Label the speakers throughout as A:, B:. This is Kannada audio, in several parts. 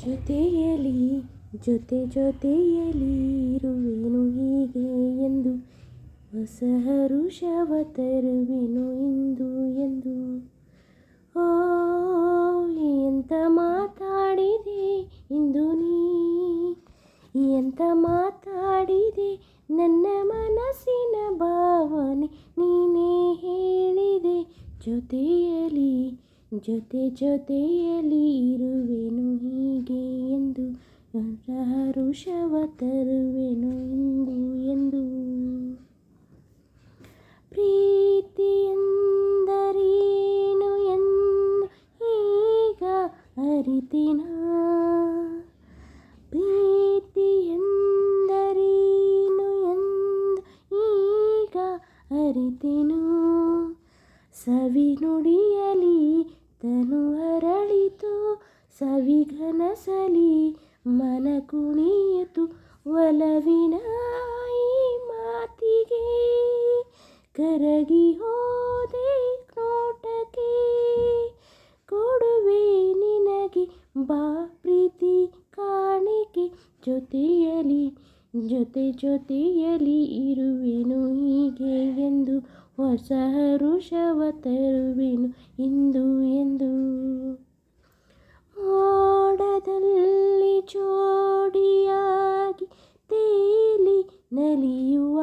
A: ಜೊತೆಯಲಿ ಜೊತೆಯಲಿ ಇರುವೆನು ಹೀಗೆ ಎಂದು ಹೊಸ ಹರುಷವ ತರುವೆನು ಇಂದು ಎಂದು. ಓ ಎಂತ ಮಾತಾಡಿದೆ ಇಂದು ನೀ, ಎಂತ ಮಾತಾಡಿದೆ ನನ್ನ ಮನಸ್ಸಿನ ಭಾವನೆ ನೀನೇ ಹೇಳಿದೆ. ಜೊತೆಯಲಿ ಜೊತೆಯಲಿ ಇರುವೆನು ಹೀಗೆ ಎಂದು ಹೊಸ ಹರುಷವ ತರುವೆನು ಇಂದು ಎಂದು. ಪ್ರೀತಿ ಎಂದರೇನು ಎಂದು ಈಗ ಅರಿತಿನ, ಪ್ರೀತಿ ಎಂದರೇನು ಎಂದು ಈಗ ಅರಿತೆನು. ಸವಿ ನುಡಿಯಲಿ ತನು ಅರಳಿತು, ಸವಿಗನಸಲಿ ಮನ ಕುಣಿಯಿತು. ಒಲವಿನ ಈ ಮಾತಿಗೆ ಕರಗಿ ಹೋದೆ ನೋಟಕ್ಕೆ, ಕೊಡುವೆ ನಿನಗೆ ಬಾ ಪ್ರೀತಿ ಕಾಣಿಕೆ. ಜೊತೆಯಲಿ ಜೊತೆಯಲಿ ಇರುವೆನು ಹೀಗೆ ಎಂದು ಹೊಸ ಹರುಷವ ತರುವೆನು ಇಂದು ಎಂದು. ಮೋಡದಲ್ಲಿ ಜೋಡಿಯಾಗಿ ತೇಲಿ ನಲಿಯುವ,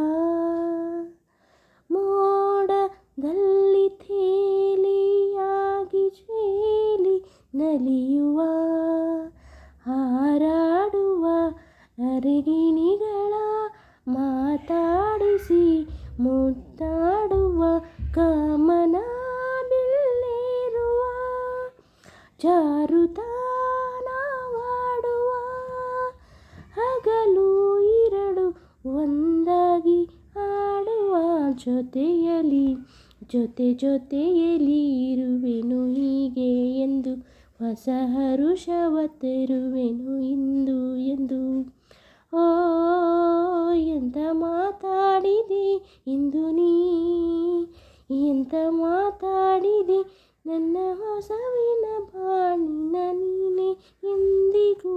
A: ಮೋಡದಲ್ಲಿ ತೇಲಿಯಾಗಿ ಚೇಲಿ ನಲಿಯುವ, ಹಾರಾಡುವ ಅರಗಿಣಿಗಳ ಮಾತಾಡಿಸಿ ಮುತ್ತಾಡುವ, ಕಾಮನ ಬಿಲ್ಲೇರುವ ಜಾರುತ್ತಾ ನಾವಾಡುವ. ಹಗಲು ಇರಳು ಒಂದಾಗಿ ಆಡುವ, ಜೊತೆಯಲಿ ಜೊತೆಯಲಿ ಇರುವೆನು ಹೀಗೆ ಎಂದು ಹೊಸ ಹರುಷವ ತರುವೆನು ಇಂದು ಎಂದು. ಓ ಎಂತ ಮಾತಾಡಿದೆ ಇಂದು ನೀ, ಎಂತ ಮಾತಾಡಿದೆ ನನ್ನ ಹೊಸವಿನ ಬಾಳಿನ ನೀನೆ ಎಂದಿಗೂ.